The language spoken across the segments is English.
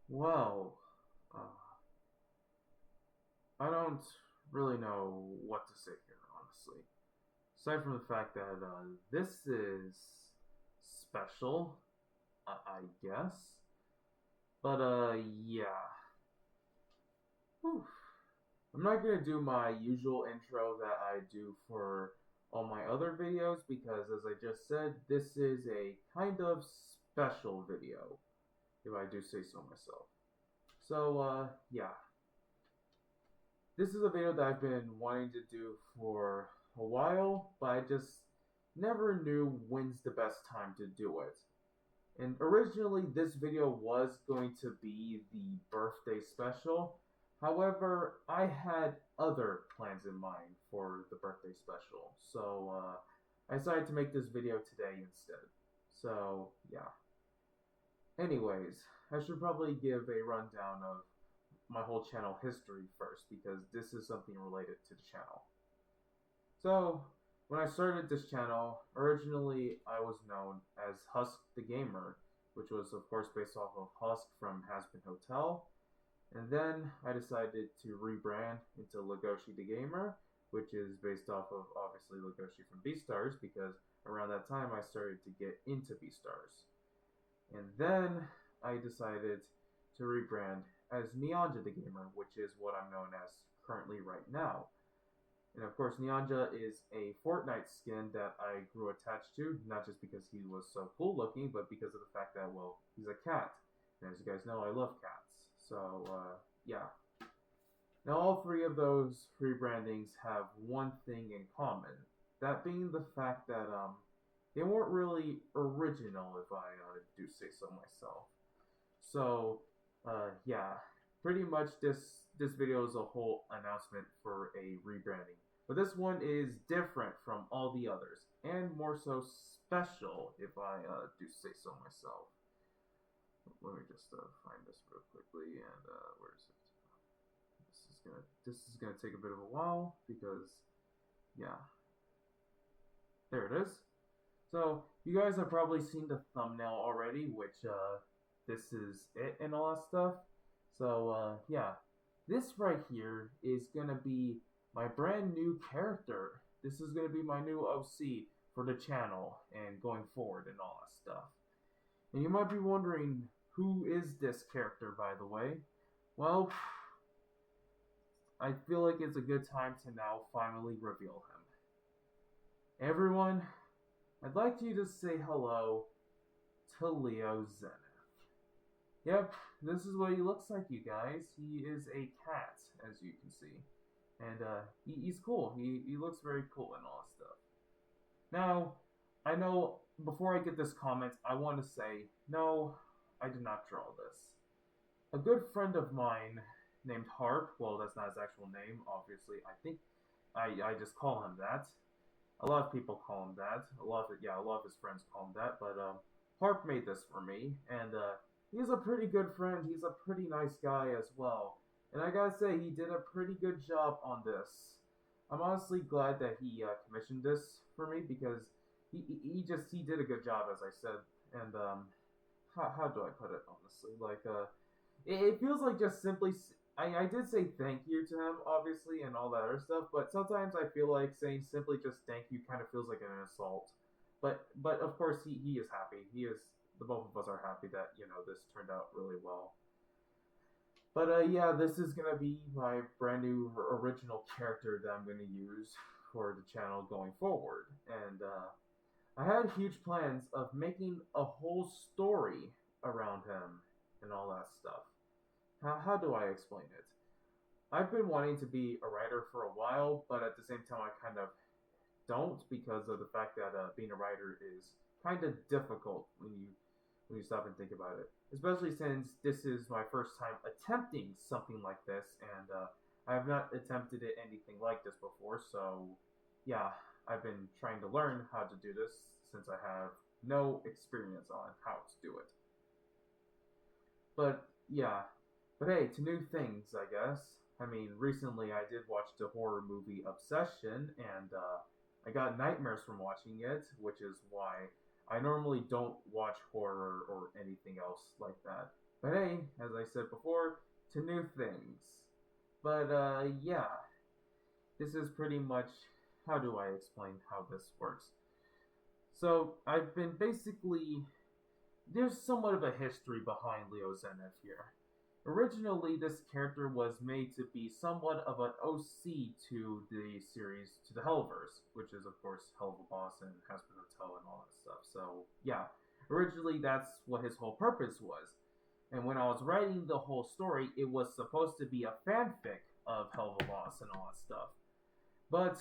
Well, uh, I don't really know what to say here, honestly. Aside from the fact that this is special, I guess. But yeah. Whew. I'm not gonna do my usual intro that I do for all my other videos because, as I just said, this is a kind of special video, if I do say so myself. So, yeah. This is a video that I've been wanting to do for a while, but I just never knew when's the best time to do it. And originally, this video was going to be the birthday special. However, I had other plans in mind for the birthday special, so I decided to make this video today instead. So, yeah. Anyways, I should probably give a rundown of my whole channel history first because this is something related to the channel. So, when I started this channel, originally I was known as Husk the Gamer, which was of course based off of Husk from Hazbin Hotel, and then I decided to rebrand into Legoshi the Gamer, which is based off of obviously Legoshi from Beastars because around that time I started to get into Beastars. And then I decided to rebrand as Nyanja the Gamer, which is what I'm known as currently right now. And of course, Nyanja is a Fortnite skin that I grew attached to, not just because he was so cool looking, but because of the fact that, well, he's a cat. And as you guys know, I love cats. So, yeah. Now, all three of those rebrandings have one thing in common. That being the fact that, they weren't really original, if I do say so myself. So, yeah, pretty much this video is a whole announcement for a rebranding. But this one is different from all the others, and more so special, if I do say so myself. Let me just find this real quickly, and where is it? This is gonna take a bit of a while because, yeah, there it is. So you guys have probably seen the thumbnail already, which this is it and all that stuff. So yeah, this right here is gonna be my brand new character. This is gonna be my new OC for the channel and going forward and all that stuff. And you might be wondering, who is this character, by the way? Well, I feel like it's a good time to now finally reveal him. Everyone, I'd like you to say hello to Leo Zenith. Yep, this is what he looks like, you guys. He is a cat, as you can see. And he's cool. He looks very cool and all that stuff. Now, I know before I get this comment, I want to say, no, I did not draw this. A good friend of mine named Harp, well, that's not his actual name, obviously. I think I just call him that. A lot of people call him that. A lot of his friends call him that. But Harp made this for me, and he's a pretty good friend. He's a pretty nice guy as well. And I gotta say, he did a pretty good job on this. I'm honestly glad that he commissioned this for me because he did a good job, as I said. And how do I put it honestly? Like it feels like just simply. I did say thank you to him, obviously, and all that other stuff, but sometimes I feel like saying simply just thank you kind of feels like an insult. But of course he is happy. He is the both of us are happy that this turned out really well. But yeah, this is gonna be my brand new original character that I'm gonna use for the channel going forward, and I had huge plans of making a whole story around him and all that stuff. How do I explain it? I've been wanting to be a writer for a while, but at the same time, I kind of don't because of the fact that being a writer is kind of difficult when you stop and think about it. Especially since this is my first time attempting something like this, and I have not attempted anything like this before. So, yeah, I've been trying to learn how to do this since I have no experience on how to do it. But yeah, but hey, to new things, I guess. I mean, recently I did watch the horror movie Obsession, and I got nightmares from watching it, which is why I normally don't watch horror or anything else like that. But hey, as I said before, to new things. But yeah, this is pretty much, how do I explain how this works? So I've been basically, there's somewhat of a history behind Leo Zenith here. Originally, this character was made to be somewhat of an OC to the series, to the Hellverse, which is, of course, Helluvaverse and Hasbro Hotel and all that stuff. So, yeah, originally that's what his whole purpose was. And when I was writing the whole story, it was supposed to be a fanfic of Helluvaverse and all that stuff. But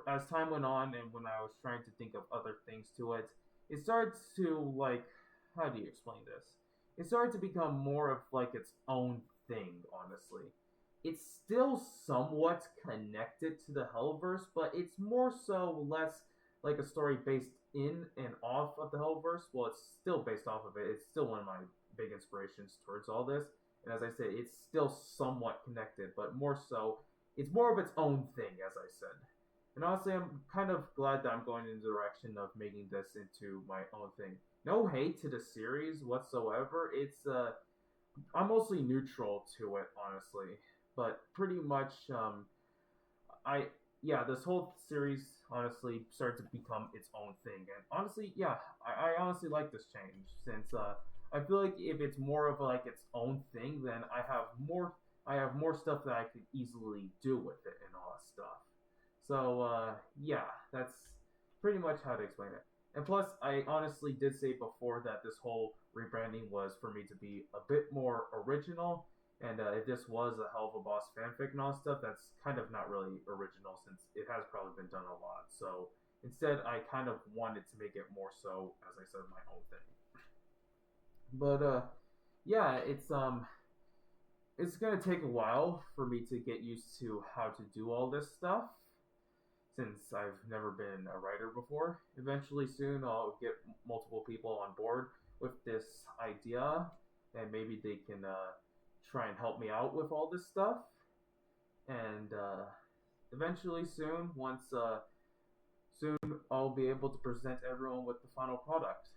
as time went on, and when I was trying to think of other things to it, it started to, like, how do you explain this? It started to become more of like its own thing, honestly. It's still somewhat connected to the Hellverse, but it's more so less like a story based in and off of the Hellverse. Well, it's still based off of it. It's still one of my big inspirations towards all this. And as I said, it's still somewhat connected, but more so, it's more of its own thing, as I said. And honestly, I'm kind of glad that I'm going in the direction of making this into my own thing. No hate to the series whatsoever. It's I'm mostly neutral to it, honestly. But pretty much, I yeah, this whole series honestly started to become its own thing, and honestly, yeah, I honestly like this change since I feel like if it's more of like its own thing, then I have more stuff that I could easily do with it and all that stuff. So yeah, that's pretty much how to explain it. And plus, I honestly did say before that this whole rebranding was for me to be a bit more original. And if this was a Helluvaverse fanfic and all stuff, that's kind of not really original since it has probably been done a lot. So instead, I kind of wanted to make it more so, as I said, my own thing. But yeah, it's gonna take a while for me to get used to how to do all this stuff since I've never been a writer before. Eventually, soon, I'll get multiple people on board with this idea, and maybe they can try and help me out with all this stuff. And eventually, soon I'll be able to present everyone with the final product.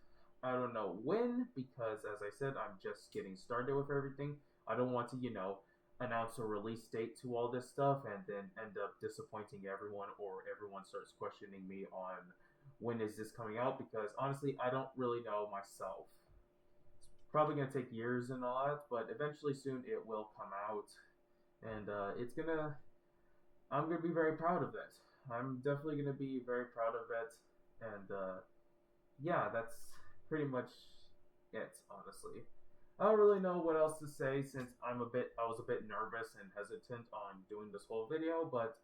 I don't know when, because as I said, I'm just getting started with everything. I don't want to, announce a release date to all this stuff and then end up disappointing everyone, or everyone starts questioning me on when is this coming out, because honestly, I don't really know myself. It's probably going to take years and all that, but eventually soon it will come out. And I'm going to be very proud of it. I'm definitely going to be very proud of it. And yeah, that's pretty much it, honestly. I don't really know what else to say since I was a bit nervous and hesitant on doing this whole video, but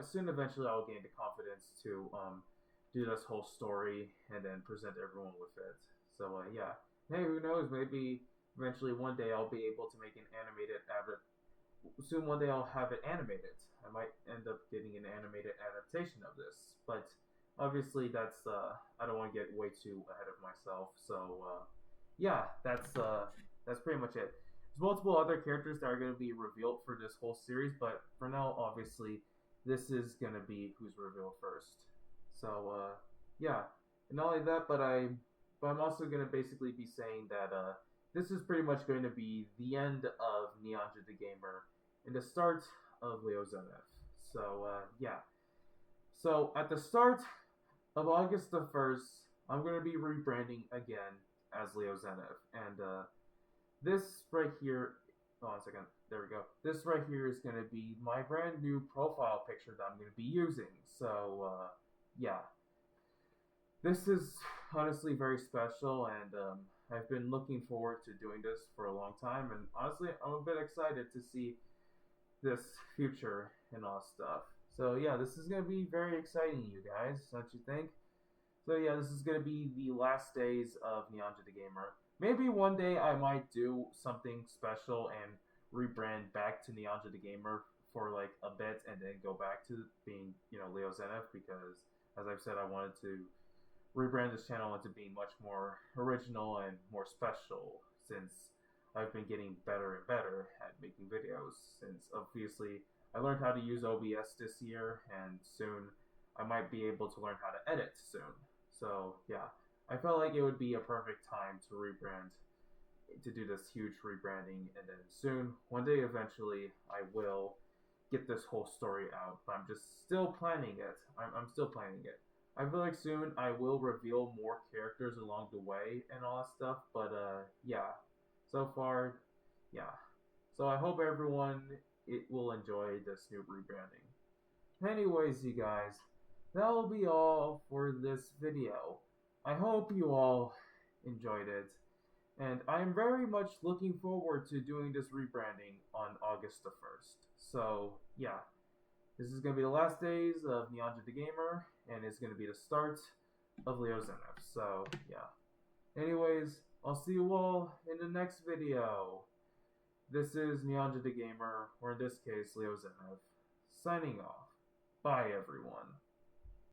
soon eventually I'll gain the confidence to do this whole story and then present everyone with it. So yeah, hey, who knows? Maybe eventually one day I'll be able to make an animated soon one day I'll have it animated. I might end up getting an animated adaptation of this, but obviously I don't want to get way too ahead of myself. So yeah, that's pretty much it. There's multiple other characters that are going to be revealed for this whole series, but for now, obviously, this is going to be who's revealed first. So yeah, and not only that, but I'm also going to basically be saying that this is pretty much going to be the end of Nyanja the Gamer and the start of Leo Zenith. So yeah, so at the start of August the 1st, I'm going to be rebranding again as Leo Zenith. And this right here, hold on a second, there we go. This right here is going to be my brand new profile picture that I'm going to be using. So yeah, this is honestly very special, and I've been looking forward to doing this for a long time. And honestly, I'm a bit excited to see this future and all stuff. So yeah, this is going to be very exciting, you guys, don't you think? So yeah, this is gonna be the last days of Nyanja the Gamer. Maybe one day I might do something special and rebrand back to Nyanja the Gamer for like a bit, and then go back to being, Leo Zenith, because as I've said, I wanted to rebrand this channel into being much more original and more special, since I've been getting better and better at making videos. Since obviously I learned how to use OBS this year, and soon I might be able to learn how to edit soon. So yeah, I felt like it would be a perfect time to rebrand to do this huge rebranding, and then soon, one day, eventually, I will get this whole story out. But I'm just still planning it. I'm still planning it. I feel like soon I will reveal more characters along the way and all that stuff. But yeah. So far, yeah. So I hope everyone it will enjoy this new rebranding. Anyways, you guys, that'll be all for this video. I hope you all enjoyed it. And I'm very much looking forward to doing this rebranding on August the 1st. So, yeah, this is going to be the last days of Nyanja the Gamer, and it's going to be the start of Leo Zenith. So, yeah. Anyways, I'll see you all in the next video. This is Nyanja the Gamer, or in this case, Leo Zenith, signing off. Bye, everyone.